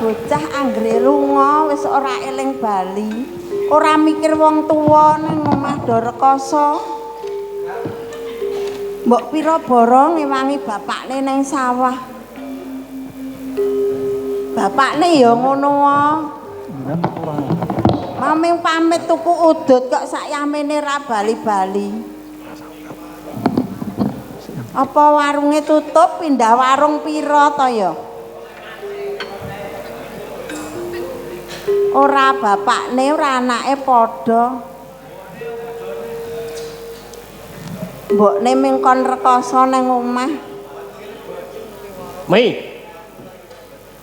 bocah anggere lunga wis ora eling bali. Ora mikir wong tuwa ning omah do rekoso. Mbok pira boro ngewangi bapakne ning sawah. Bapakne ya ngono wae. Maming pamit tuku udut kok sakyamene ra bali-bali. Apa warunge tutup pindah warung pira to ya? Ora bapakne ora anake padha. Mbokne ming kon rekoso ning omah. Mi.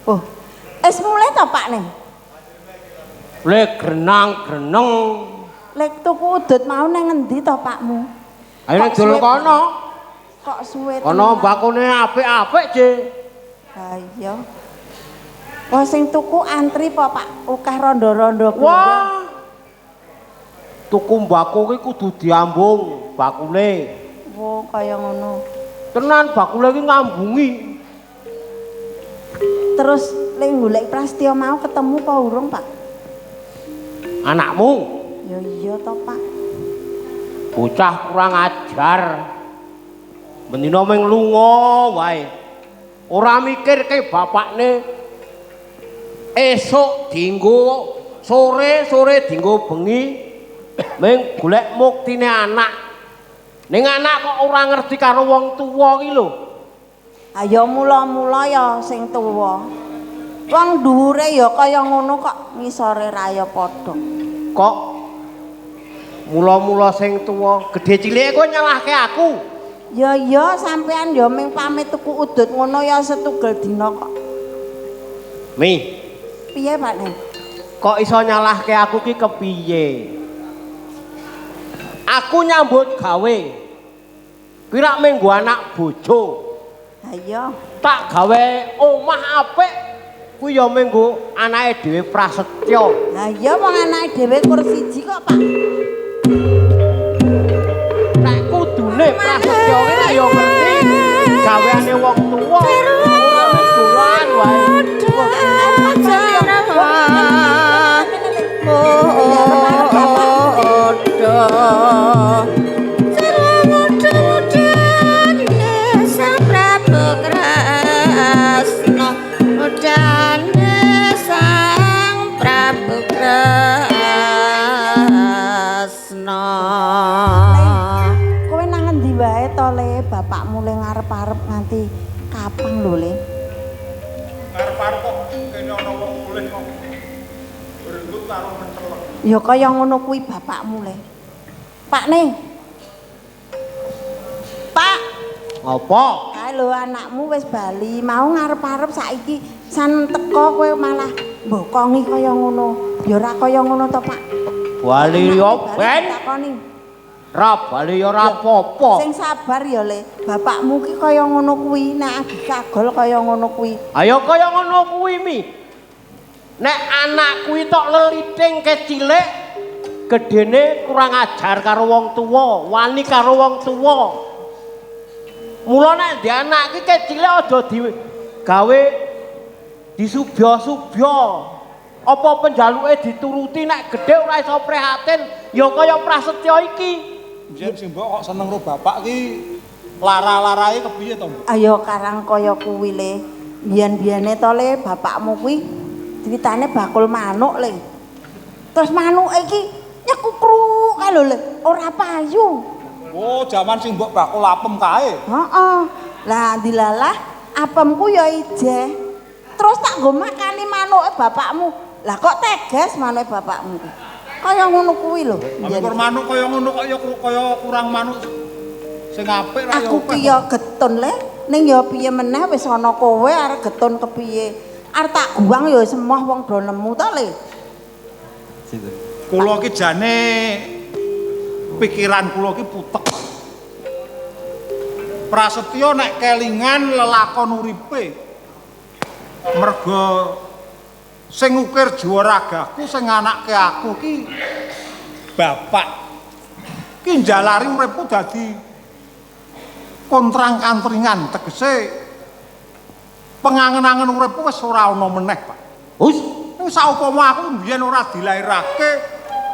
Oh, wis mulai to Pakne? Lek grenang-greneng. Lek tuku udut mau nang endi to Pakmu? Ayo nek dol kono. Kok suwe Kono bakune apik-apik, Ce. Ha iya. Wah sing tuku antri po Pak, akeh rondo-rondo. Wah. Tuku mbako ki kudu diambung bakule. Oh, kaya ngono. Tenan bakule ki ngambungi. Terus lek golek Prasetyo mau ketemu apa urung, Pak? Anakmu? Ya iya to, Pak. Bocah kurang ajar. Mendina mung lunga wae. Ora mikirke bapakne. Esuk dienggo sore dienggo bengi ming golek muktine anak. Ning anak kok ora ngerti karo wong tuwa ki lho. Ayo mula-mula ya sing tuwa. Wong dhuwure ya kaya ngono kok, ngisore raya padha. Kok mula-mula sing tuwa, gedhe cilike kok nyalahke aku. Ya iya sampean ya ming pamit tuku udut ngono ya setunggal dina kok. Mi, Piye, Pak Nen? kok iso nyalahke aku ki kepiye? Aku nyambut gawe. Pirak minggu anak bojo. Ha iya. Tak gawe omah apik kuwi ya minggu anake dhewe Prasetyo. Ha iya wong anake dhewe kur siji kok, Pak. Nek kudune Prasetyo ki nek ya ngerti gaweane wong tuwa ora mung dolan wae. Kowe nang endi wae to Le? Bapakmu le ngarep-arep nganti kapan lho Le? Arep-arep kok kene ana wong mulih kok. Berenggut karo mencelek. Ya kaya ngono kuwi bapakmu Le. Pakne. Pak, Apa? kae lho anakmu wis bali, mau ngarep-arep saiki san teko kowe malah mbokongi kaya ngono. Ya ora kaya ngono to, Pak. Bali yo ben. Takoni. Ra bali yo ora apa-apa. Sing sabar ya Le. Bapakmu ki kaya ngono kuwi, nek agi kagol kaya ngono kuwi. Ayo kaya ngono kuwi Mi. Nek anak kuwi tok leliting kecilik, gedene kurang ajar karo wong tuwa, wani karo wong tuwa. Mula nek ndek anak ki kecilik aja digawe disubya-subya. Apa penjaluke dituruti nek gedhe ora iso prihatin, ya kaya Prasetyo iki. Jen sing mbok kok seneng karo bapak ki lara-larae kepiye to, Mbok? Ayo karang kaya kuwi Le. Biyen-biyene to Le, bapakmu kuwi ceritane bakul manuk Le. Terus manuke iki nyekukru kae lho Le, ora payu. Oh, jaman sing mbok bakul apem kae. Heeh. Lah dilalah apemku ya ijeh. Terus tak nggo makani manuke bapakmu. Lah kok teges manuke bapakmu ki. Kaya ngono kuwi lho. Ampun manuk kaya ngono kok ya kaya kurang manuk sing apik ra ya. Aku ki ya getun Le. Ning ya piye meneh wis ana kowe arep getun kepiye. Arep tak guwang ya semoh wong do nemu to Le. Kula ki jane pikiran kula ki putek. Prasetyo nek kelingan lelakon uripe. Mergo sing ngukir jiwa ragaku sing anake aku ki bapak. Ki njalari uripku dadi kontrang-kantringan tegese pengangen-angen uripku wis ora ana meneh, Pak. Ning saupama aku mbiyen ora dilairake,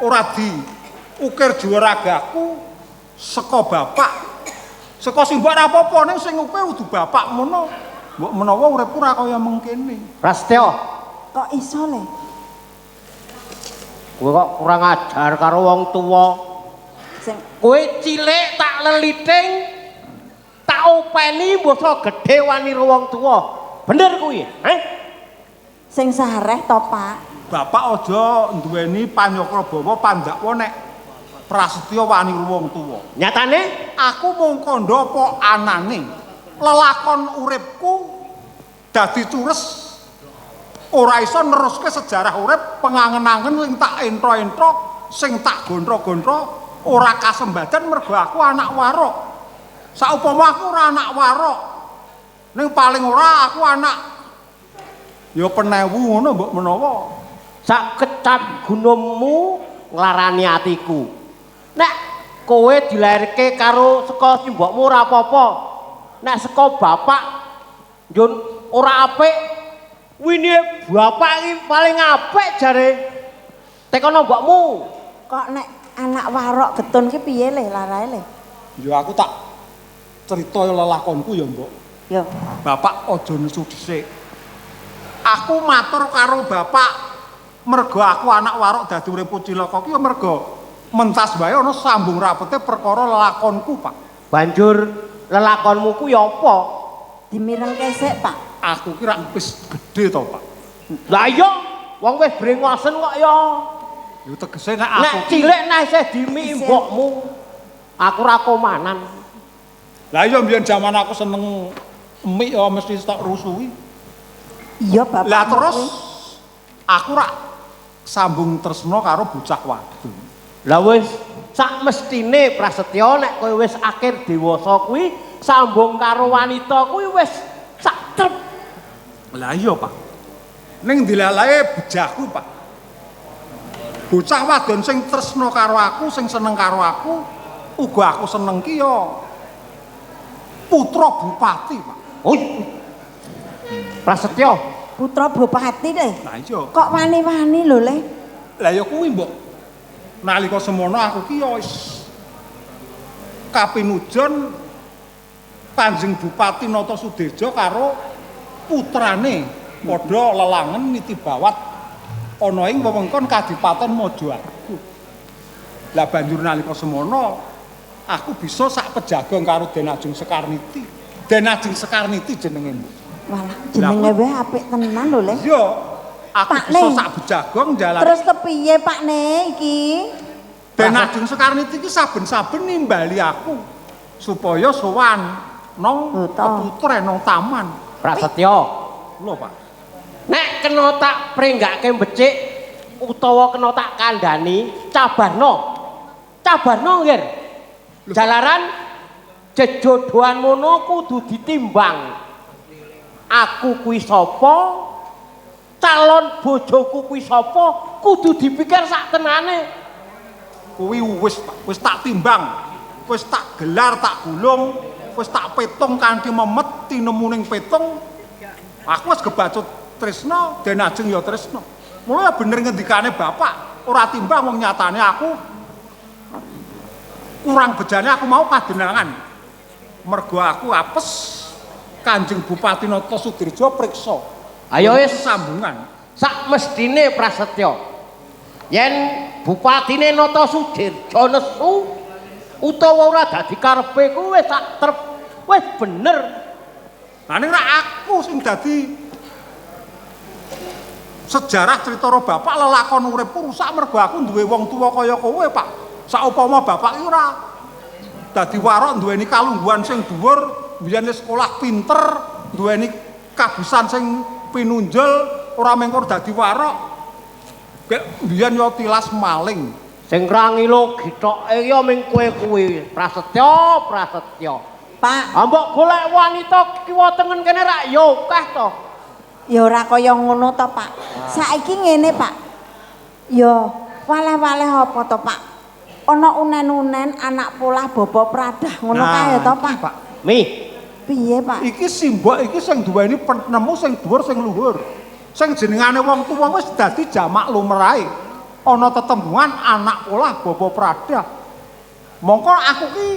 ora diukir jiwa ragaku saka bapak. Saka simbok apa-apa ning sing ukir kudu bapak mono. Mbok menawa uripku ora kaya mengkene. Prasetyo, Kok iso le? kowe kok kurang ajar karo wong tuwa. Sing Kowe cilik tak leliting, tak openi mbasa gedhe wani karo wong tuwa. Bener kuwi, sing sareh to, Pak. Bapak aja duweni panyokrabawa pandakwa nek Prasetyo wani wong tuwa. Nyatane Aku mung kandha apa anane. Lelakon uripku dadi cures. Ora iso neruske sejarah urip pengangen-angen sing tak entro-entro, sing tak gondro-gondro ora kasembadan mergo aku anak warok. Saupama aku ora anak warok, ning paling ora aku anak ya penewu ngono mbok menawa. sak kecap gunungmu nglarani atiku. Nek kowe dilairke karo saka simbokmu ora apa-apa. Nek saka bapak njun ora apik, wine bapak iki paling apik jare tekono mbokmu. Kok nek anak warok getun ki piye le larae le? Ya aku tak cerita lelakonku ya, Mbok. Yo. Bapak aja nesu dhisik. Aku matur karo bapak mergo aku anak warok dadi uripku cilaka ki ya mergo mentas bae ana sambung rapete perkara lelakonku, Pak. Banjur lelakonmu ku ya apa? Dimirengke sik, Pak. Aku kira wis gedhe to, Pak. Lah iya, wong wis brengosen kok ya. Ya tegese nek aku Nek cilik nek isih dimiki mbokmu, aku ra komanan. Lah iya mbiyen jaman aku seneng mik ya mesti tak rusuhi. Iya, Bapak. Lah terus aku rak sambung tresna karo bocah wadon. Lah wis sak mestine Prasetyo nek kowe wis akhir dewasa kuwi sambung karo wanita kuwi wis sak trep. Lah iya, Pak. Ning dilalae bejahku, Pak. Bocah wadon sing tresna karo aku, sing seneng karo aku, uga aku seneng ki ya putra bupati, Pak. Oh. Prasetyo, Putra Bupati le. Lah iya. Kok wani-wani lho le? Lah ya kuwi, Mbok. Nalika semono aku ki ya wis kapinujon Kanjeng Bupati Nata Sudejo karo putrane padha lelangen nitibawat ana ing wewengkon Kadipaten Mojoagung. Lah banjur nalika semono aku bisa sak pejagong karo Den Ajeng Sekarniti. Den Ajeng Sekarniti jenenge. Walah, jenenge wae apik tenan lho le. Iya, aku Pak bisa Ne. sak bejagong jalan. Terus kepiye Pak Ne iki? Den Ajeng Sekarniti iki saben-saben nimbali aku supaya sowan nang keputre nang taman. Prasetyo, Lho, Pak. nek kena tak prenggake becik utawa kena tak kandhani, cabarno. Cabarno nggih. Jalaran jejodohan mono kudu ditimbang. Aku kuwi sapa? Calon bojoku kuwi sapa? Kudu dipikir sak tenane. Kuwi wis, Pak, wis tak timbang. Wis tak gelar, tak gulung, wis tak petung kanthi memet tinemu ning petung. Aku wis kebacut tresna, Den Ajeng ya tresna. Mula bener ngendikane bapak, ora timbang wong nyatane aku kurang bejane aku mau kadenangan. Mergo aku apes Kanjeng Bupati Nata Sudirjo priksa. Ayo wis sambungan. sak mestine Prasetyo. Yen Bupatine Nata Sudirjo nesu utawa ora dadi karepe kuwi wis sak trep. Wis bener. Lah ning rak aku sing dadi sejarah cerita ro bapak lelakon uripku rusak mergo aku duwe wong tuwa kaya kowe, Pak. Saupama bapak iki ora dadi warok duweni kalungguhan sing dhuwur, biyen sekolah pinter, duweni kabisan sing pinunjul, ora mengkor dadi warok. Biyen yo tilas maling. Sing rangilo gitoke ya ming kowe kuwi. Prasetyo, Prasetyo. Pak, Ambok golek wanita kiwa tengen kene rak ya akeh to. ya ora kaya ngono to, Pak. Saiki ngene, Pak. Ya, waleh-waleh apa to, Pak? Ana unen-unen anak polah bobo pradah ngono kae to, Pak. Mi, Piye, Pak? Iki simbok iki sing duweni penemu sing dhuwur sing luhur. Sing jenengane wong tuwa wis dadi jamak lumrahe. Ana tetembungan anak polah bapa pradah. Mongko aku ki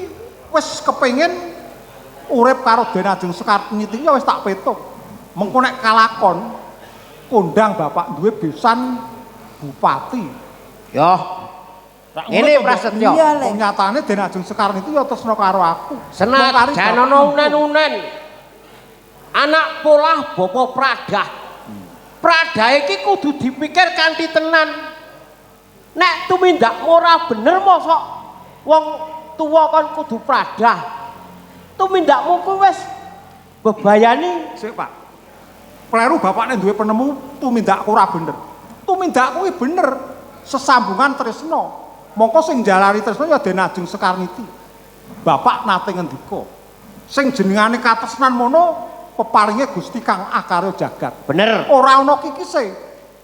wis kepengin urip karo Den Ajeng Sekarniti ya wis tak petuk. Mengko nek kalakon kondang bapak duwe besan bupati. Yo. Ini Prasetyo. Iya, Le. Wong nyatane Den Ajeng Sekarniti ya tresna karo aku. Senajan ana unen-unen. Anak polah bapa pradah. Pradah iki kudu dipikir kanthi tenan. Nek tumindakmu ora bener mosok wong tuwa kon kudu pradah. Tumindakmu kuwi wis bebayani. Sik, Pak. Kleru bapakne duwe penemu tumindakku ora bener. Tumindakku kuwi bener. Sesambungan tresna. Mongko sing njalari tresna ya Den Ajeng Sekarniti. Bapak nate ngendika, sing jenengane katresnan mono peparinge Gusti Kang Akarya jagat. Bener. Ora ana kikise.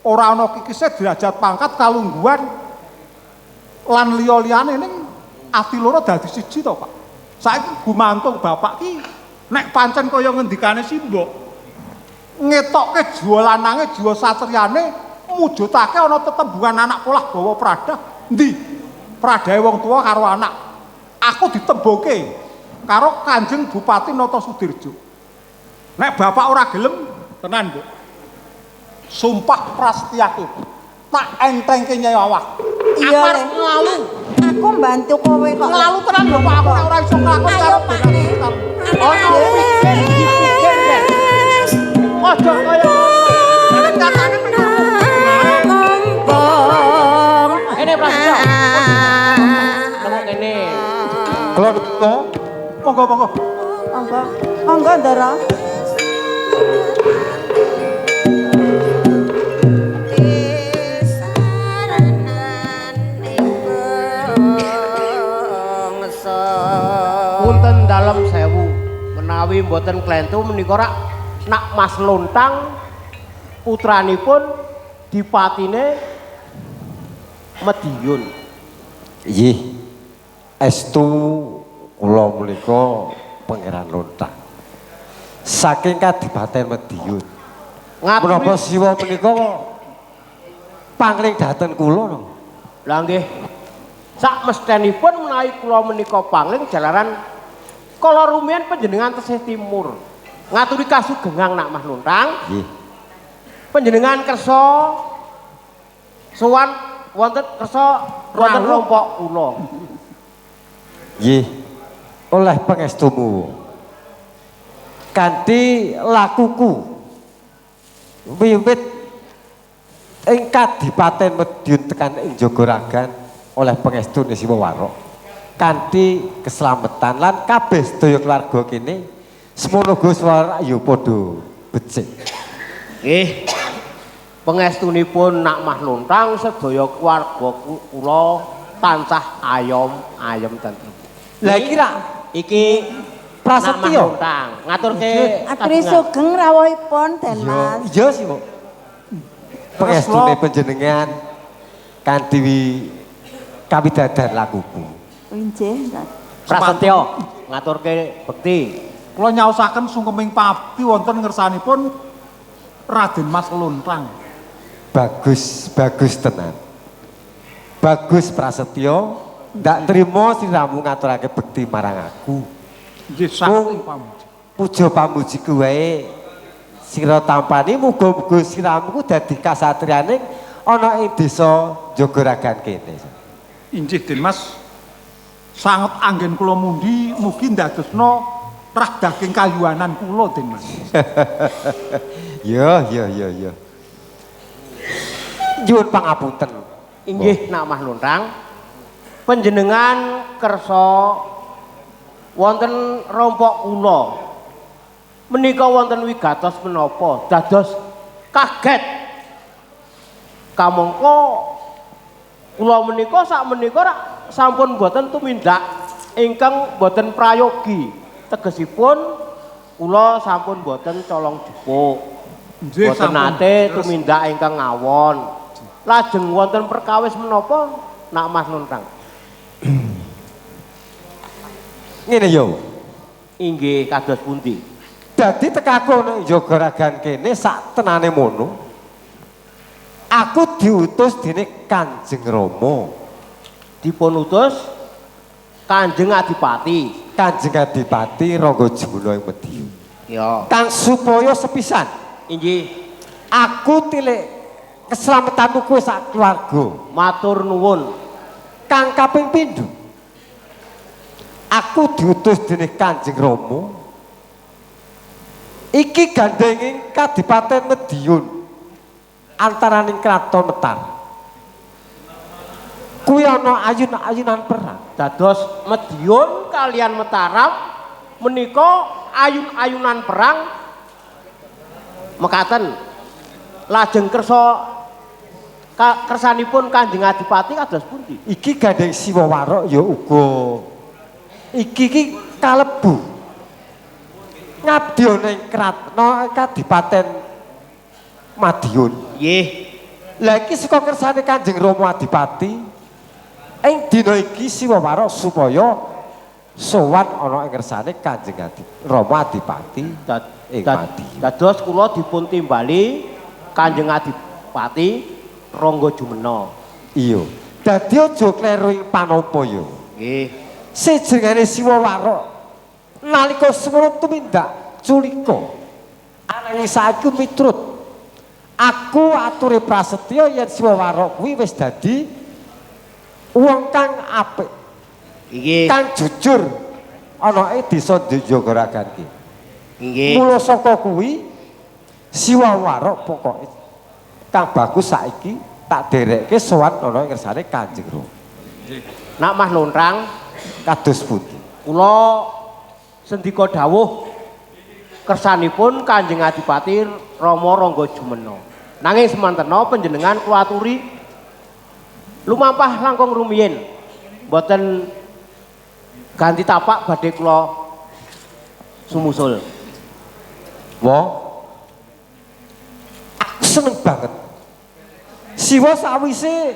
Ora ana kikise derajat pangkat kalungguhan lan liya-liyane ning ati loro dadi siji to, Pak. Saiki gumantung bapak ki nek pancen kaya ngendikane Simbok ngetokke jiwa lanange jiwa satriyane mujudake ana tetembungan anak polah bawa pradah. Endi? Pradahe wong tuwa karo anak. Aku ditembungke karo Kanjeng Bupati Nata Sudirjo. Nek bapak ora gelem tenan, Mbok. Sumpah prasetyaku. Tak entengke Nyai Wawah. Iya, Le. Nglalu. Aku mbantu kowe kok. Nglalu tenan lho Pak, aku ora iso nglakoni Ayo, Pak. Ono pikir dipikir kan. Ojo kaya nek katane ini Prasetyo. Nemu kene. Kalau monggo monggo. Monggo. Monggo, Ndara. Punten dalem sewu menawi mboten klentu menika rak nak Mas Lontang putranipun dipatine Madiun. Nggih. Estu kula menika Pangeran Lontang. Saking Kadipaten Madiun. Menapa siwa menika pangling dhateng kula no? Lah nggih. Sak mestenipun menawi kula menika pangling jalaran kala rumiyin panjenengan tesih timur. Ngaturi kasugengang nak Mas Lontang. Nggih. Panjenengan kersa sowan wonten kersa wonten kelompok kula. Nggih. Oleh pangestumu. Kanthi lakuku wiwit ing Kadipaten Madiun tekan ing Jogaragan oleh pangestu Siwa Warok kanthi keselamatan lan kabeh sedaya keluarga kene semono Gus Warok ya padha becik. Nggih. Pangestunipun nak Mas Lontang sedaya keluarga kula tansah ayom tentrem. Lah iki rak Iki Prasetyo. Ngaturke Atri sugeng rawuhipun Den Mas. Iya sih, Mbok. Pangestune panjenengan kanthi kawidadan lakuku. Injih. Prasetyo ngaturke bekti. Kula nyaosaken sungkeming pabdi wonten ngersanipun Raden Mas Lontang. Bagus, bagus tenan. Bagus Prasetyo, ndak nrimo siramu ngaturake bekti marang aku. Nggih saking pamuji. Puja pamujiku wae sira tampani muga-muga siramu ku dadi kasatriyaning ana ing desa Jogaragan kene. Injih Den Mas. Sanget anggen kula mundi mugi ndadosna rah daging kayuanan kula Den Mas. Ya. Nyuwun pangapunten. Inggih nak Mas Lontang. Panjenengan kersa wonten rompok kula. Menika wonten wigatos menapa dados kaget. Kamangka kula menika sak menika sampun boten tumindak ingkang boten prayogi. Tegesipun kula sampun boten colong jupuk. Nggih Boten nate tumindak ingkang ngawon. Lajeng wonten perkawis menapa nak Mas Lontang? Ngene yo. Inggih kados pundi? Dadi tekaku nek Jogaragan kene sak tenane mono Aku diutus dening Kanjeng Rama. Dipun utus Kanjeng Adipati. Kanjeng Adipati Rangga Jumena ing Mediya. Ya. Kang supaya sepisan Inggih. aku tilik keselamatanmu kowe sak keluarga. Matur nuwun. Kang kaping pindho. Aku diutus dening Kanjeng Rama. Iki gandenging Kadipaten Medion antaraning kraton Metar. Kuwi ana ayun-ayunan perang. Dados Medion kalian Mataram menika ayun-ayunan perang mekaten. Lajeng kersanipun Kanjeng Adipati kados pundi? Iki gandeng Siwa Warok ya uga. Iki kalebu ngabdi ning Kratna Kadipaten Madiun. Nggih. Lah iki saka kersane Kanjeng Rama Adipati ing dina iki Siwa Warok supaya sowan ana ing kersane Kanjeng Rama Adipati ing Madiun. Dados kula dipun timbali Kanjeng Adipati Rangga Jumena. Iya. Dadi aja kleru ing panapa ya. Nggih. Sejengane Siwa Warok nalika semono tumindak culika ananging saiki miturut aku ature prasetya yen Siwa Warok kuwi wis dadi wong kang apik Nggih. kang jujur ana ing desa Jogaragan iki. Nggih. Mula saka kuwi Siwa Warok pokoke kang bagus saiki tak derekke sowan ana ing kersane Kanjeng Rama. Nak Mas Lontrang Kados pundi? kula sendika dawuh kersanipun Kanjeng Adipati Rama Rangga Jumena. Nanging semantena panjenengan kula aturi lumampah langkung rumiyin. Mboten ganti tapak badhe kula sumusul. Wong aku seneng banget. Siwa sawise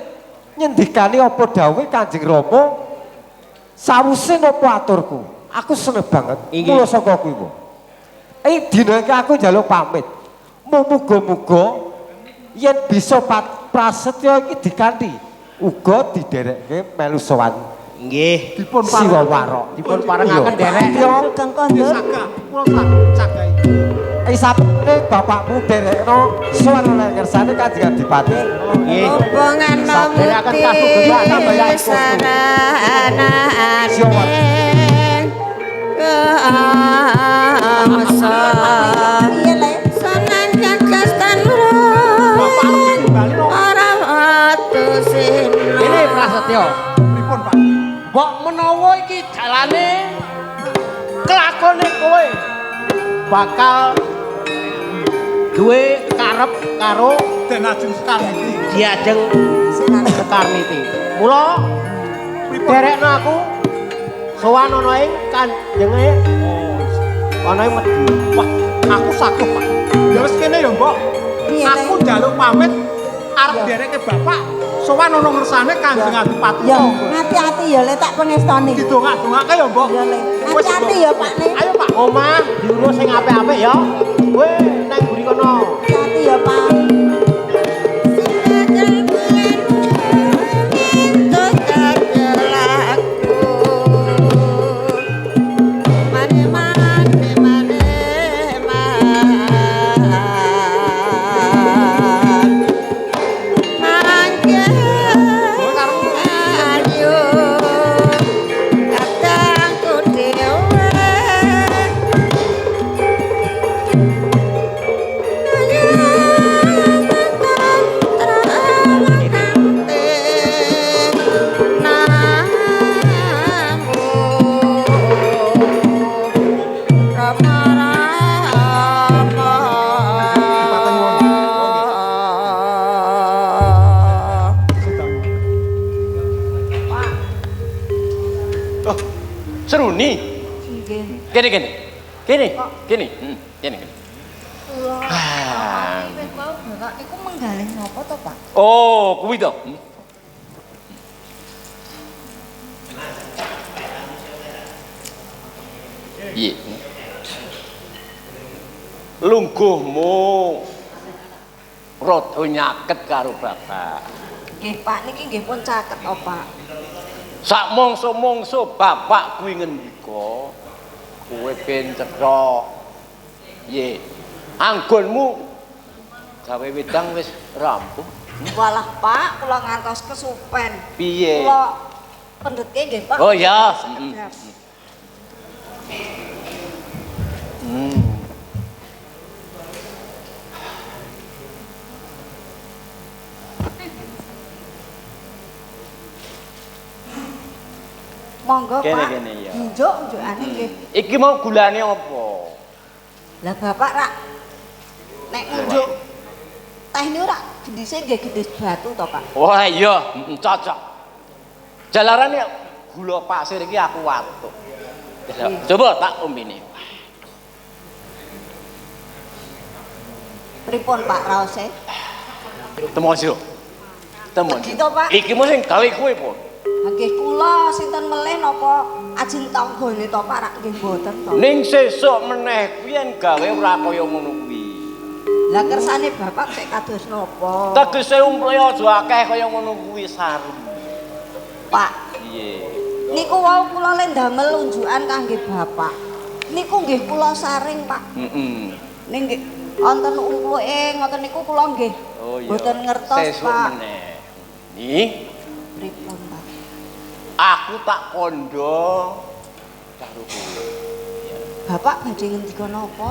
nyendikani apa dawuhe Kanjeng Rama sawise napa aturku. Aku seneng banget. Inggih. Mula saka kuwi. Ing dina iki aku njaluk pamit. Muga-muga yen bisa prasetya iki dikanthi uga diderekke melu sowan Nggih. Dipun Siwa Warok. Dipun parengaken derek. Yo, Sugeng kondur. Sagah, kula cagahi. sapene bapakmu derekno sowan ana kersane Kanjeng Adipati. Nggih. Hubungan Sadherekaken kasugetan sampeyan namuti sarananing keamsa Iya le. sananjan kastan ron ora atusin Ini prasetya. Pripun, Pak? Mbok menawa iki dalane kelakone kowe bakal duwe karep karo Den Ajeng sekali iki. Diajeng Sekarniti. Mula derekno aku sowan ana ing kanjenge ana ing Medion. Wah, aku saguh, Pak. Ya wis kene ya, Mbok. Iya, Aku njaluk pamit arep dereke bapak sowan ana ngersane Kanjeng Adipati. Ya, hati-hati ya le tak pengestoni. Didongak-dongake ya, Mbok. Ya le. Wis, Hati-hati Mbok. ya Pak ne. Ayo Pak, omah diurus sing apik-apik ya. Kowe nang mburi kono. Hati-hati ya Pak. Seruni. Kene kene. Kene. Kene. Kene. Iku menggalih napa to, Pak? Oh, kuwi to. Iya. Lungguhmu rada nyaket karo bapak. Nggih Pak, niki nggih pun caket oh Pak. Sak mongso-mongso bapak kuwi ngendika, kowe ben cetha. Ye, anggonmu gawe wedang wis rampung. Walah Pak, kula ngantos kesupen. Piye? Kula pendhetke nggih Pak. Oh ya. Sekedap. Monggo Pak. Kene ya. Njuk-njukane nggih. Iki mau gulane apa? Lah Bapak rak nek njuk teh niku rak gendise nggih gendis batu to Pak. Wah iya, cocok. Jalarane gula pasir iki aku watuk. Coba tak ombene. Pripun Pak raose? Temojo. Temon. Begitu, Pak. Iki mung sing gawe kowe po. Nggih kula sinten melih napa ajeng tanggane to Pak rak nggih mboten to. Ning sesuk meneh kuwi yen gawe ora kaya ngono kuwi. Lah kersane Bapak sik kados napa? Tegese umplé aja akeh kaya ngono kuwi saru. Pak, Piye? niku wau kula le ndamel unjukan kangge Bapak. Niku nggih kula saring Pak. Heeh. Ning nggih wonten umpluke ngoten niku kula nggih Oh iya. mboten ngertos Sesuk Pak. meneh. Nih, Pripun Pak? aku tak kandha karo kowe. Bapak badhe ngendika napa?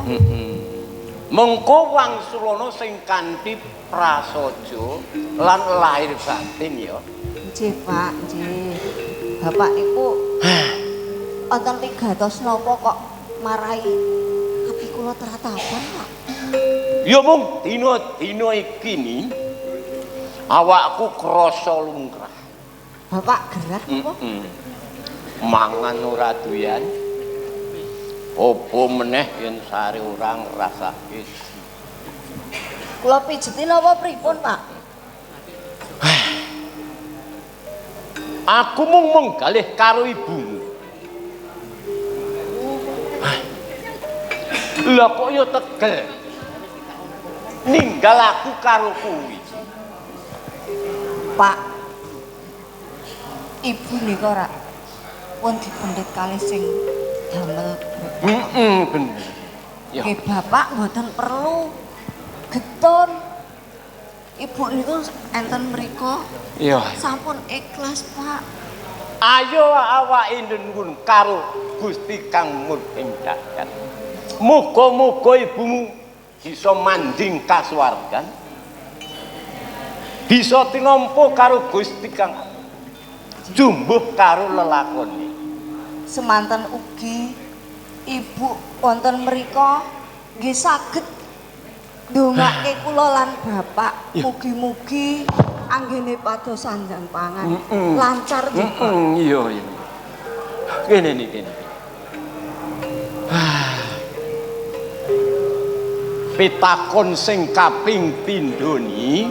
Mengko wangsulana sing kanthi prasaja lan lahir batin ya. Nggih Pak, nggih. Bapak niku wonten pigatos napa kok marai ati kula teratapan Pak? Ya mung dina-dina iki ni awakku krasa lumrah. Bapak gerah apa? Mangan ora doyan. Apa meneh yen sare ora ngrasake. Kula pijeti napa pripun Pak? Aku mung menggalih karo ibumu. Lah kok ya tegel. Ninggal aku karo kuwi. Pak, ibu nika rak pun dipendhet kalih sing damel. Bener. Ya. Nggih Bapak mboten perlu getun. Ibu niku enten mriku Ya. sampun ikhlas Pak. Ayo awake ndendun karo Gusti Kang Murhim Dagat. Muga-muga ibumu bisa manding kasuwargan. Bisa tinampa karo Gusti Kang jumbuh karo lelakone. Semanten ugi ibu wonten mriku nggih saged ndongake kula lan Bapak mugi-mugi anggene pados sanjang pangan lancar nggih Pak. Iya iya. Kene niki. Pitakon sing kaping pindho ni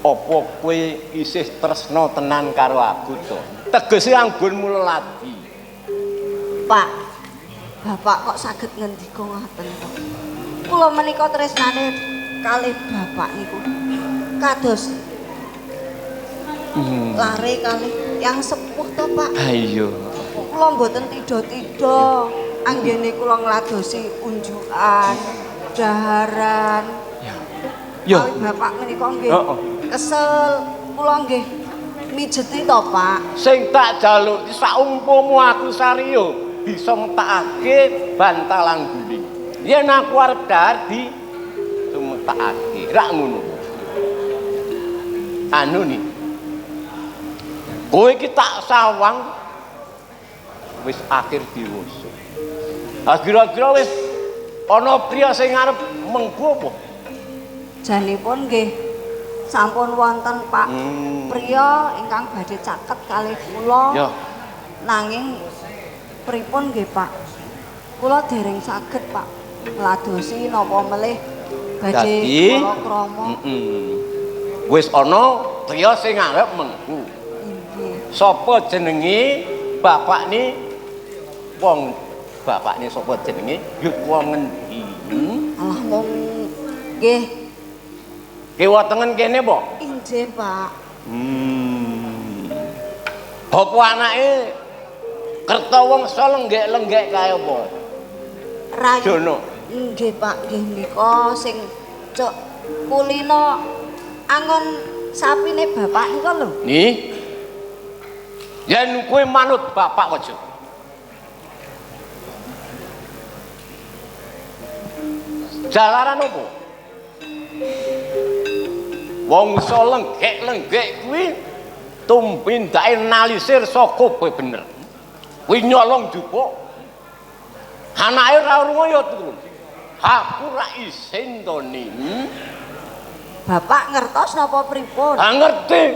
apa kowe isih tresna tenan karo aku to? Tegese anggonmu leladi. Pak, Bapak kok saged ngendika ngoten to? Kula menika tresnane kalih Bapak niku kados lare kalih yang sepuh to Pak. Ayo. Kula mboten tida-tida anggene kula ngladosi unjukan, daharan. Ya. Kalih Bapak menika nggih kesel, kula nggih mijeti to Pak. Sing tak jaluk saumpama aku sariyo bisa metakake bantalang guling. Yen aku arep dahar di sumetakake, rak ngono. Anu ni. Kowe iki tak sawang wis akhir diwusu. Kira-kira wis ana priya sing arep mengku apa? Janipun nggih sampun wonten Pak priya ingkang badhe caket kalih kula. Ya. Nanging pripun nggih Pak? Kula dereng saged Pak ngladosi napa melih badhe Dadi kala krama. Wis ana priya sing arep mengku. Nggih. Sapa jenenge bapak ni wong bapakne sapa jenenge? Yut wong ngendi? Alah mong nggih. Kiwa tengen kene apa? Inggih, Pak. Apa anake Kertawangsa lenggek-lenggek kaya apa? Rayi. Jono. Nggih, Pak, nggih nika sing cok kulino angon sapine bapak nika lho. Nih. Yen kowe manut bapak aja. Jalaran opo? Wongso lenggek-lenggek kuwi tumpindake nalisir saka kowe bener. Kuwi nyolong jupuk. Anake ora lunga ya turu. Aku ra isin to ning. Bapak ngertos napa pripun? Ah ngerti.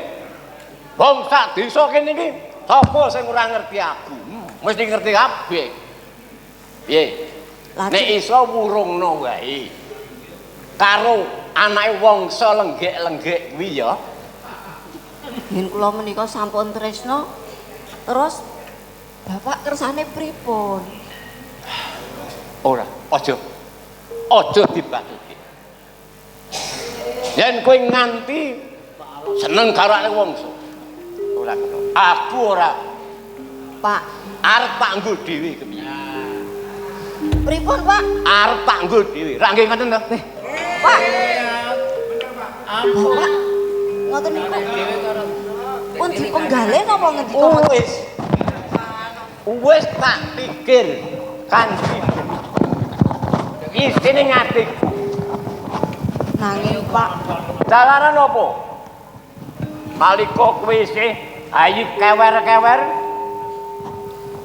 Wong sak desa kene iki sapa sing ora ngerti aku? Mesti ngerti kabeh. Piye? Nek iso wurungno wae. Karo anake wongso lenggek-lenggek kuwi ya. Yen kula menika sampun tresno, terus bapak kersane pripun? Ora, aja. Aja dibatuke. Yen kowe nganti seneng karo anake wongso. Ora kena. Aku ora. Pak, Arep tak nggo dhewe kepiye? pripun, Pak? Arep tak nggo dhewe. Ra nggih ngoten to? Pak. Bapak ngoten niku. Pun dipenggalih napa ngendika? Wis tak pikir kanthi isine ngatiku. Nanging Pak, Dalaran apa? Nalika kowe isih ayu kewer-kewer,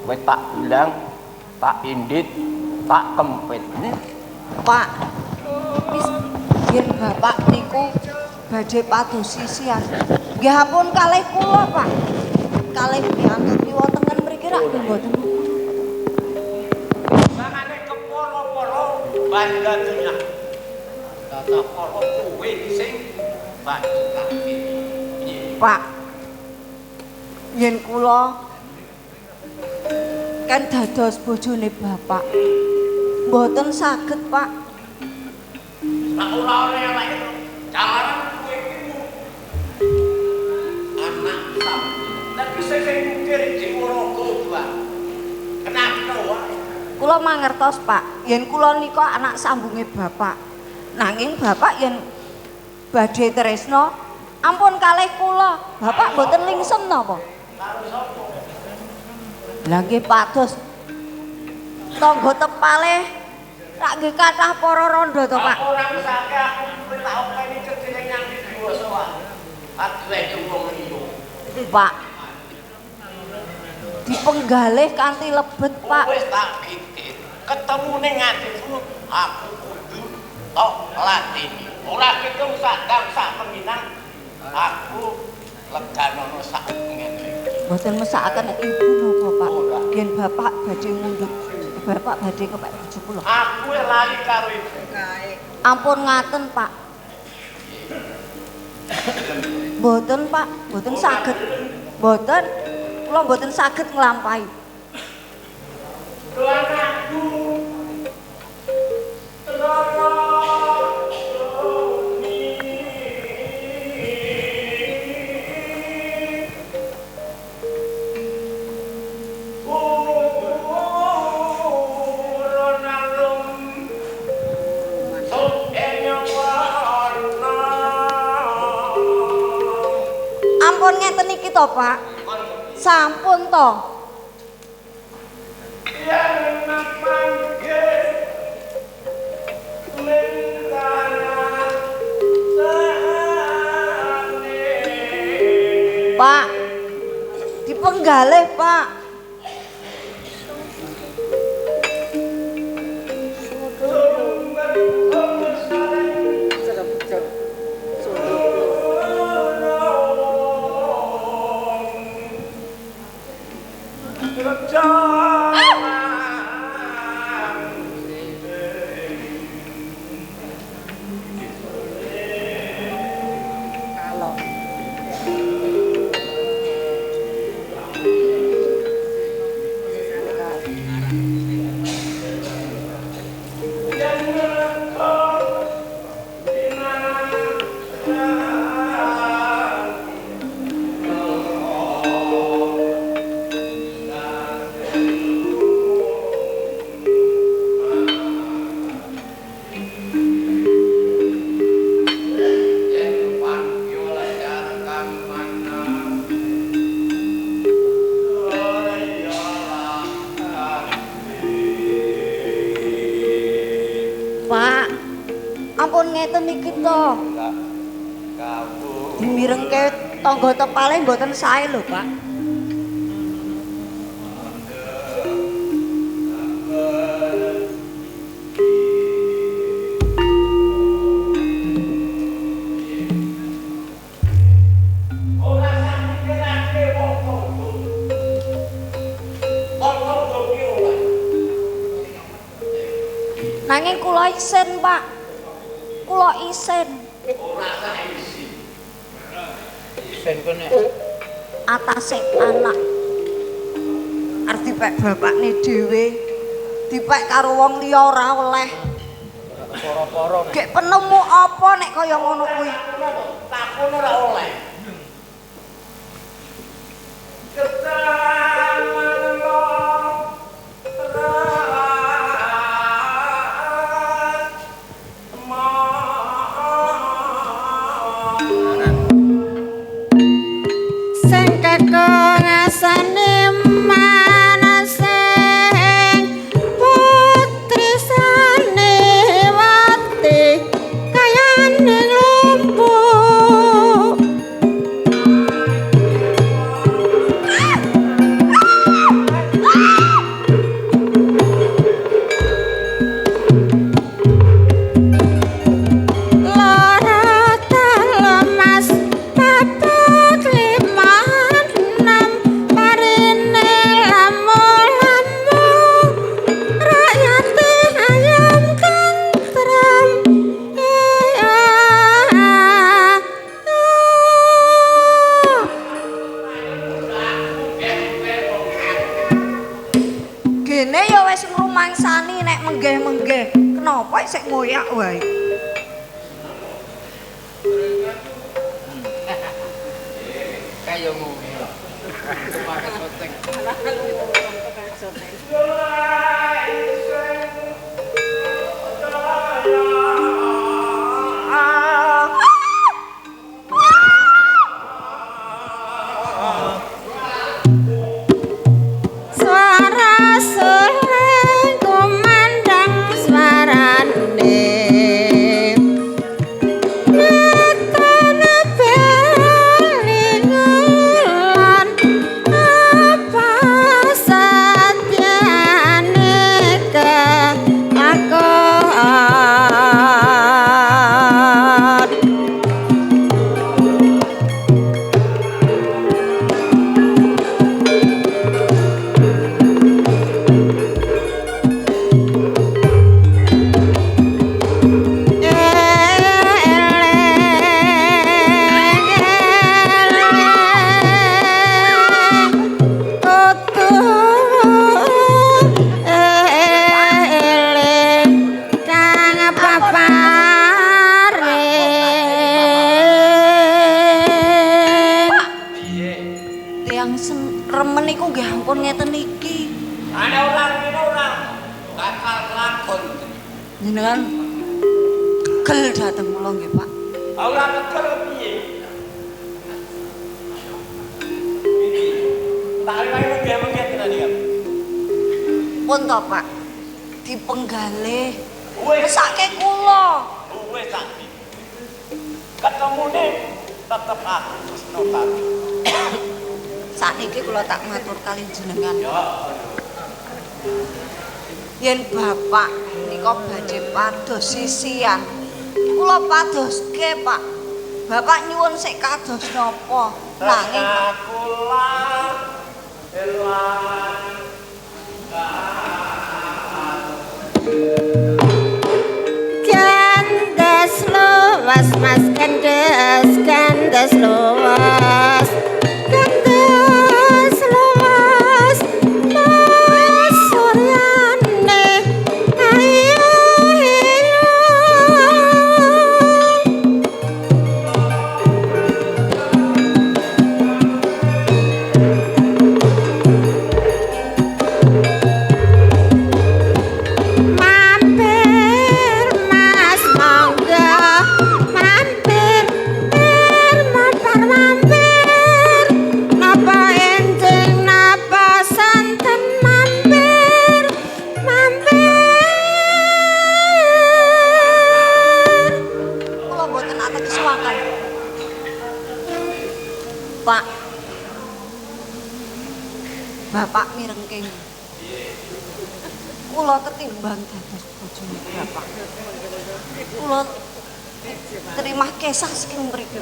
kowe tak bilang, tak indit, tak kempit. Pak. Wis yen bapak niku badhe pados sisian. Nggih ampun kalih kula, Pak. Kalih piantun kiwa tengen mriki rak nggih mboten. Mangane keporo-poro banda dunya. Tata poro kowe sing bacake. Pak. Yen kula kan dados bojone bapak. Mboten saged, Pak. Ora ora elek. Jalaran kowe iki anak sam. Tapi sing mikir jiwaraga dua. Kenapa wae? Kula mangertos, Pak. Yen kula nika anak sambunge bapak. Nanging bapak yen badhe tresno, ampun kalih kula. Bapak mboten lingsen napa? Lah nggih pados tangga tepale rak nggih kathah para randha to, Pak. Ora mesake aku kuwi tak openi kecil nyang diwasa wae. Aduh wong liya. Pak. Dipenggalih kanthi lebet, Pak. Wis tak pikir ketemu ning atiku aku kudu tok latini. Ora ketung sak dam sak penginang. Aku leganono sak ngene. Mboten mesakaken ibu napa, Pak? Yen bapak badhe ngundut, bapak badhe kepek bojo kula. Aku lali karo ibu. Ampun ngaten, Pak. Mboten, Pak, mboten saged. Mboten. Kula mboten saged nglampahi. Doan aku. Ampun ngeten iki to, Pak. Sampun to. Pak. Dipenggalih, Pak. ampun ngeten iki to. Dimirengke tangga tepale mboten sae lho, Pak. Nanging kula isin, Pak. Kula isin. Ora sah isi. Isen kene. Atase anak. Arep dipek bapakne dhewe. Dipek karo wong liya ora oleh. Para-para nek Gek penemu apa nek kaya ngono kuwi? takon ora oleh. Sing kekongasane manasing putri sanewati kayane lumpuh. Lara lemas babak lima enam parine lamu-lamu rakyate ayam tentrem Gene ya wis ngrumangsani nek menggeh-menggeh. Kenapa isih ngoyak wae? kaya ngono. Pakai soteng. suara suleng kumandang suarane nyatane belingulan apa satyane kelakon. Tiang remen iku nggih ampun ngeten iki. Ana ulang ngene ulang. Bakal lakon. Jenengan gel dateng kula nggih, Pak. Ora kekel piye? Tak lagi menggeh-menggeh tenan iki. Pun to, Pak. Dipenggalih. Wis Mesake kula. wis sakti. Ketemune tetep aku tresno karo. Sakniki kula tak matur kali jenengan. Yen bapak nika badhe pados sisian, kula padoske, Pak. Bapak nyuwun sik kados napa? Nanging aku lah elan Kandas luas mas kandas luas kandas luas mas suryane ayo ayo mampir mas monggo mampir mampir kula ketimbang dados bojone bapak. Kula terima kesah saking mriki.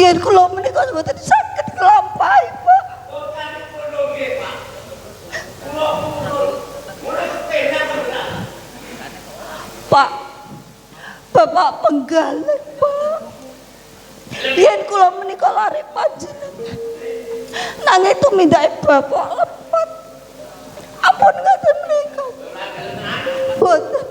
Yen kula menika mboten saged nglampahi, Pak. Pak, Bapak penggalih, Pak. Yen kula menika lare panjenengan. Nanging tumindake Bapak lepat. Ampun ngaten menika. Boten.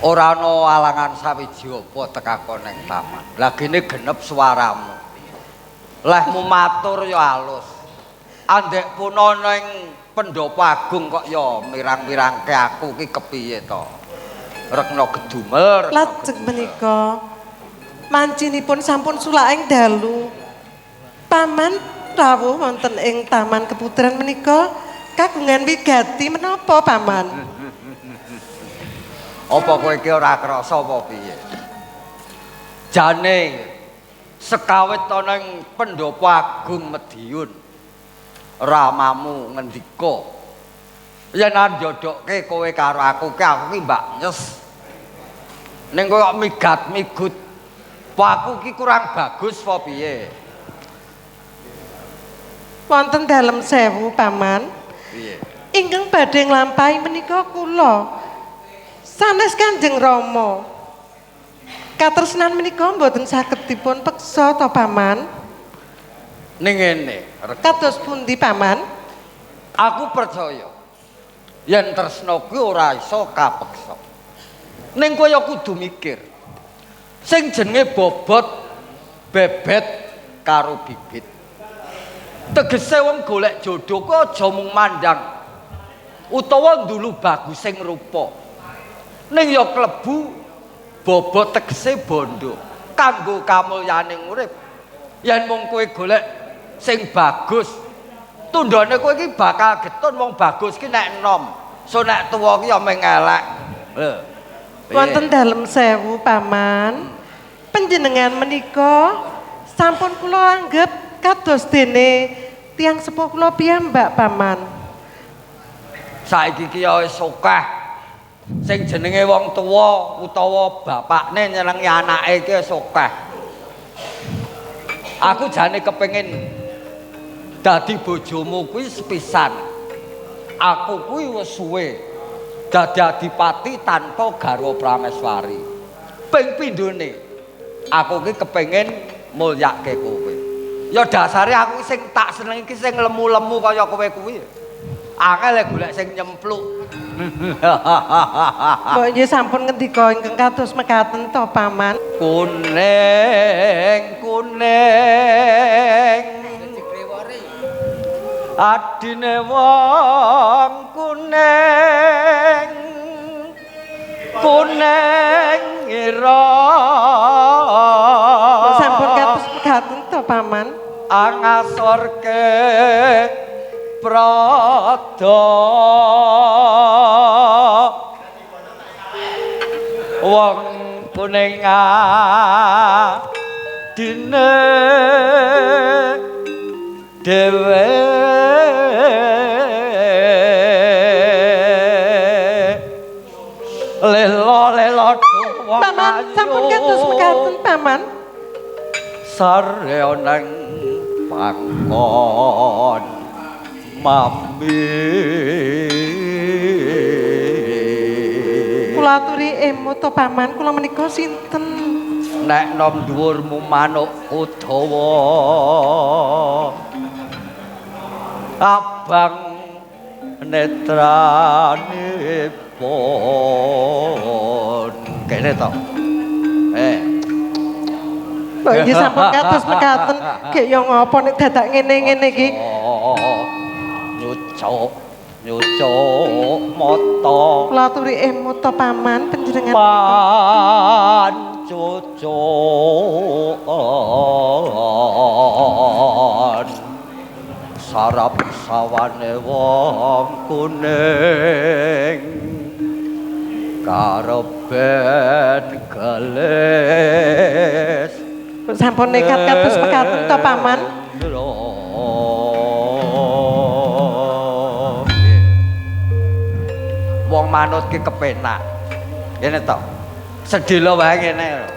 Ora ana alangan sawiji apa tekakon ning taman. Lah gene genep swaramu. Lehmu matur ya alus. Andek pun ana ing Pendopo Agung kok ya mirang-mirangke aku ki kepiye to. Rekna gedumel. Lajeng menika mancinipun sampun sulaking dalu. Paman rawuh wonten ing Taman Keputren menika kagungan wigati menapa Paman? Apa kowe iki ora krasa apa piye? Jane sekawit ana ing Pendopo Agung Madiun ramamu ngendika yen njodokke kowe karo aku ki mbak nyes ning kowe kok migat-migut aku ki kurang bagus apa piye wonten dalem sewu paman piye ingkang badhe nglampahi menika kula sanes Kanjeng Rama katresnan menika mboten saged dipun peksa to paman ning ngene kados pundi paman aku percaya yen tresna kuwi ora iso kapeksa ning kowe kudu mikir sing jenenge bobot bebet karo bibit tegese wong golek jodoh ku aja mung mandang utawa ndulu bagus sing rupa ning ya klebu bobot tegese bondo kanggo kamulyaning urip yen mung kowe golek sing bagus tundhone kowe iki bakal getun wong bagus ki nek enom so nek tuwa ki ya mung elek lho wonten dalem sewu paman panjenengan menika sampun kula anggap kados dene tiyang sepuh kula piyambak paman saiki ki ya wis akeh sing jenenge wong tuwa utawa bapakne nyenengi anake ki wis akeh aku jane kepengin dadi bojomu kuwi sepisan aku kuwi wis suwe dadi adipati tanpa garwa prameswari ping pindhone aku ki kepengin mulyake kowe ya dasare aku sing tak seneng iki sing lemu-lemu kaya kowe kuwi akeh lek golek sing nyempluk mbok nggih sampun ngendika ingkang kados mekaten to paman kuning kuning adine wong kuning kuning ira sampun kados mekaten to paman angasorke prada wong kuning adine dewe lelo paman sampun kados mekaten paman sareonang pangkon mami kula aturi emo to paman kula menika sinten nek nom dhuwurmu manuk Udawa abang netrane pon kene to mbok nggih sampun kados mekaten gek yo ngopo nek dadak ngene-ngene iki nyucuk mata kula aturi emo to paman panjenengan pancucuk sarap sawane wong kuning karepen gelis sampun nekat kados mekaten to paman wong manut ki kepenak ngene to sedhela wae ngene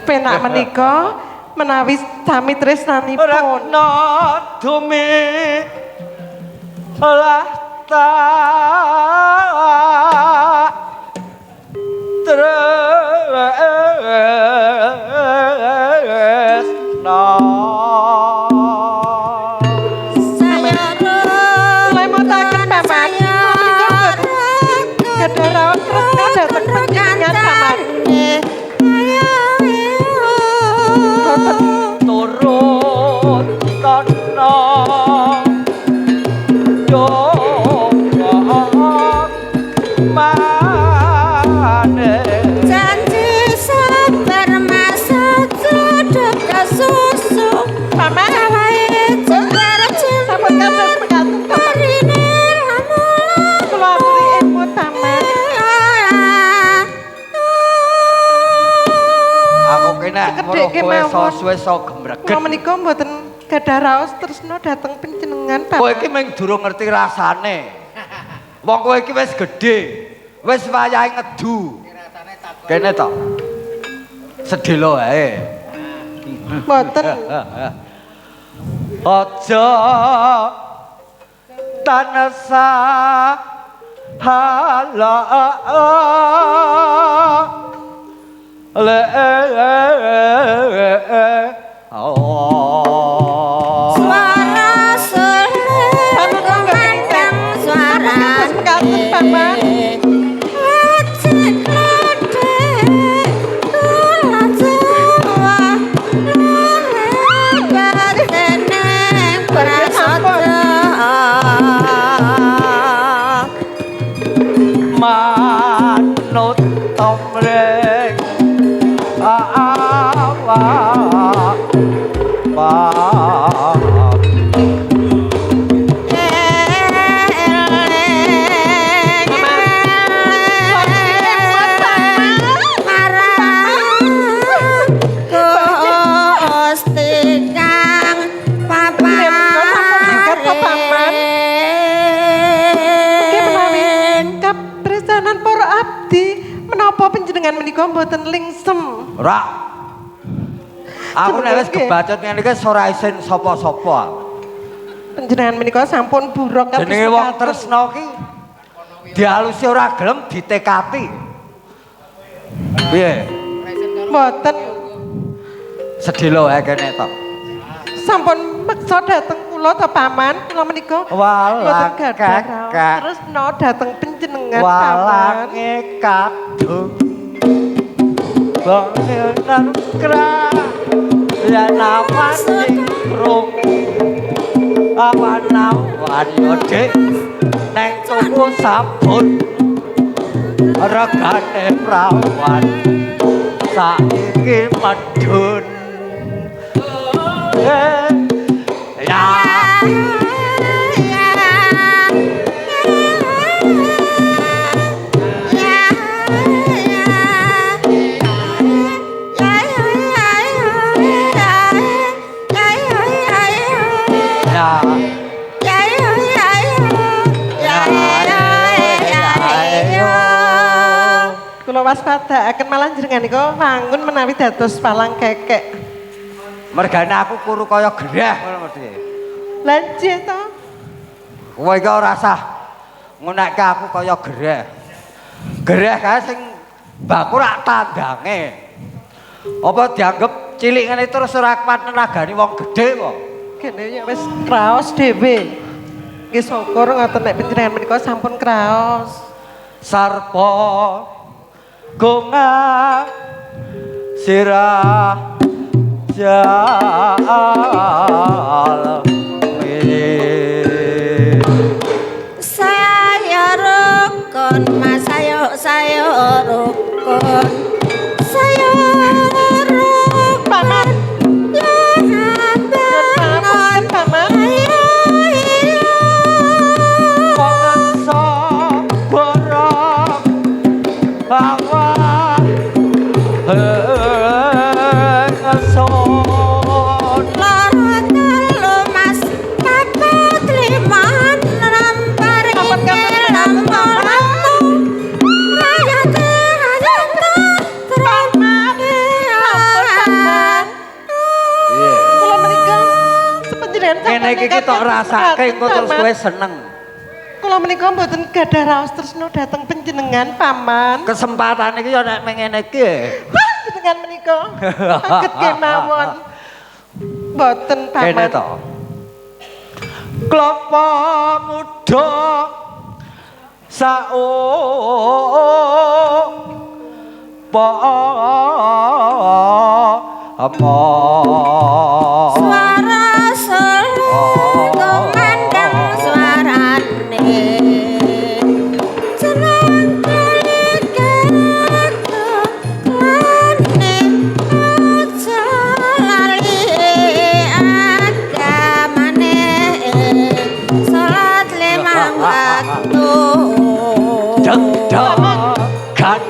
penak menika menawi sami tresnanipun Ratna Dumi lah ta tresna lemotaken paman gadah raos tresna dhateng panjenengan paman turun tanah jong mane kowe mawon. suwe gemreget. Kula menika mboten gadah raos tresna dhateng panjenengan, Paman. Kowe iki mung durung ngerti rasane. Wong kowe iki wis gedhe. Wis wayahe ngedu. Kene to. Sedhela wae. Mboten. Aja tanasa hala le Suara selendang kumandang suara Mekaten, Paman. Lecet ledek kula Jawa Lelebat seneng prasaja manut tomreng awak Kapresanan para abdi menapa panjenengan menika mboten lingsem. Ora. Aku nek wis kebacut ngene iki ora isin sapa-sapa. Panjenengan menika sampun buruk Jenenge wong tresna ki dialusi ora gelem ditekati. Piye? Mboten Sedhela wae kene to. sampun meksa dhateng kula ta Paman. Kula menika Walah mboten gadah raos kakak. tresna dhateng panjenengan Paman. Walange kadung bangunan kra ya nama sing rung awan-awan yo Dik neng tuku sabun regane prawan saiki medun ya Kula waspadakaken malah njenengan nika wangun menawi dados palang kekek. mergane aku kuru kaya gerah ngono mesti. Lah nggih to. Kowe iki ora usah ngunekke aku kaya gerah. Gerah kae sing baku rak tandange. Apa dianggep cilik ngene terus ora kuat nenagani wong gedhe kok. Kene ya wis kraos dhewe. Nggih syukur ngoten nek panjenengan menika sampun kraos. Sarpa gonga sirah jal saya rukun mas saya rukun saya rukun Paman. ya Paman, Paman. mongso borok bawa ngeson lara telu mas kapet liman rampar lampu rayate Kula menika sepanjenengan ngene iki tok rasake engko terus kowe seneng. Kula menika mboten gadah raos tresna dhateng panjenengan Paman. Kesempatan iki ya nek ngene iki. Panjenengan menika saged kemawon. Mboten Kene Paman. to. Klapa muda sao apa suara selendang mandang suarane jeneng kalikaku lane aja lali agamane salat lima waktu Dedakan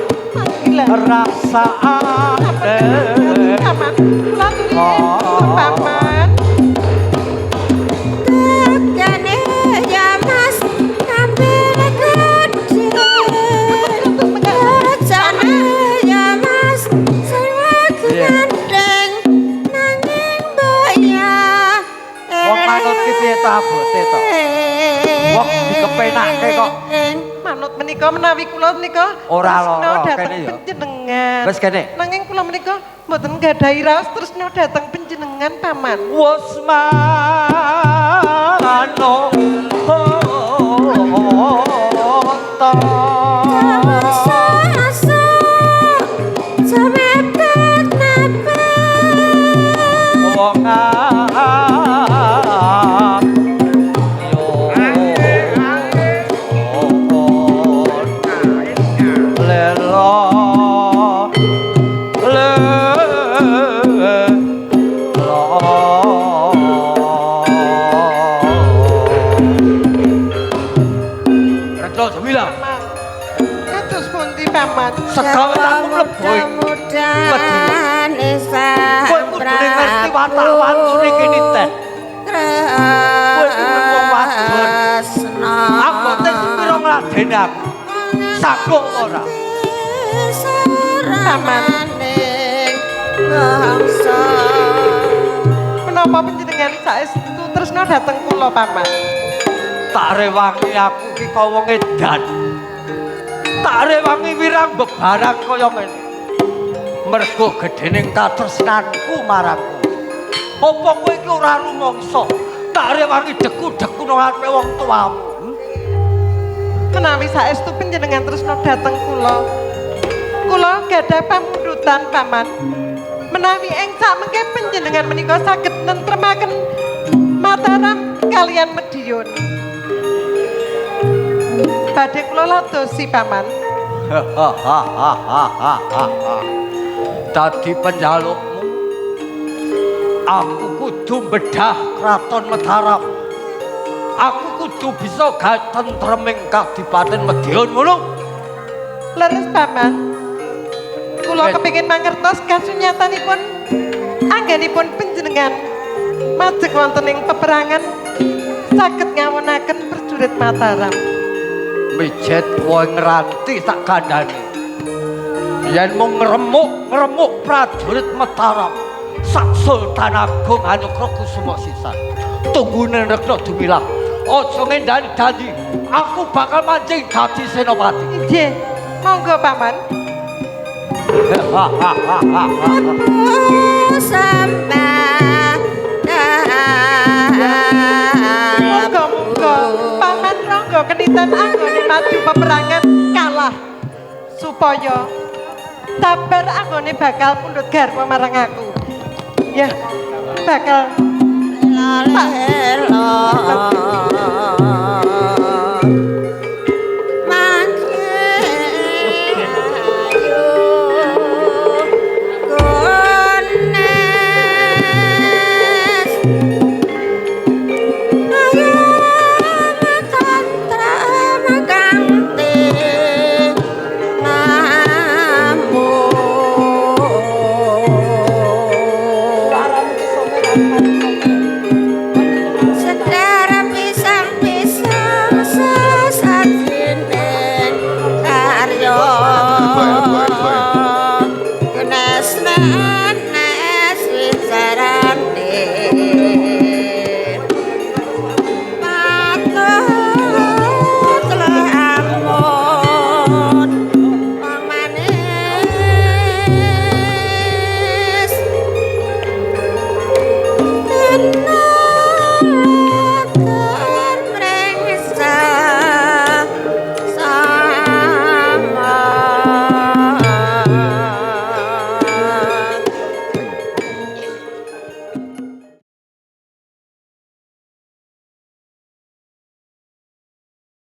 rasane paman. Kula aturi paman. Tegane ya Mas tampil gede. Rajane ya Mas sing lagi gandeng nanging boya. Wong manut ki piye ta abote to? Wong dikepenake kok. Manut menika menawi kula menika Ora tresna lara, dhateng kene ya. panjenengan. Wis kene. Nanging kula menika mboten gadahi raos tresna dhateng panjenengan paman. Wes mano Kados pundi paman? Segawe aku mlebu. Mudah nisa Kowe kudu ngerti watak sune kene teh. Kowe kudu wong wadon. Aku teh sepiro ngladeni aku. Sagok ora. Paman. Menapa panjenengan saestu tresna dhateng kula paman? Tak rewangi aku ki kaya wong edan. Tak rewangi wirang bebarang kaya ngene. Mergo gedhening katresnanku marangku. Apa kowe iki ora rumangsa? Tak rewangi deku-deku nang arepe wong tuamu. Menawi saestu panjenengan tresna dhateng kula. Kula gadah pamundutan paman. Menawi ing samengke panjenengan menika saged nentremaken Mataram kalian Medion. Badhe kula ladosi paman. Dadi penjalukmu aku kudu bedah kraton Mataram. Aku kudu bisa gawe tentreming Kadipaten Medion ngono. Leres paman. Kula kepengin mangertos kasunyatanipun anggenipun panjenengan majeng wonten ing peperangan saged ngawunaken prajurit Mataram. Mijet kowe ngranti tak kandhani. Yen mung ngremuk prajurit Mataram, sak Sultan Agung Anugraha Sisan. Tunggune rekna dumilah. Aja ngendani janji. Aku bakal mancing dadi senopati. Nggih, monggo paman. Monggo-monggo paman ronggo kenitan anggone maju peperangan kalah supaya sabar anggone bakal pundhut garwa marang aku. Ya, bakal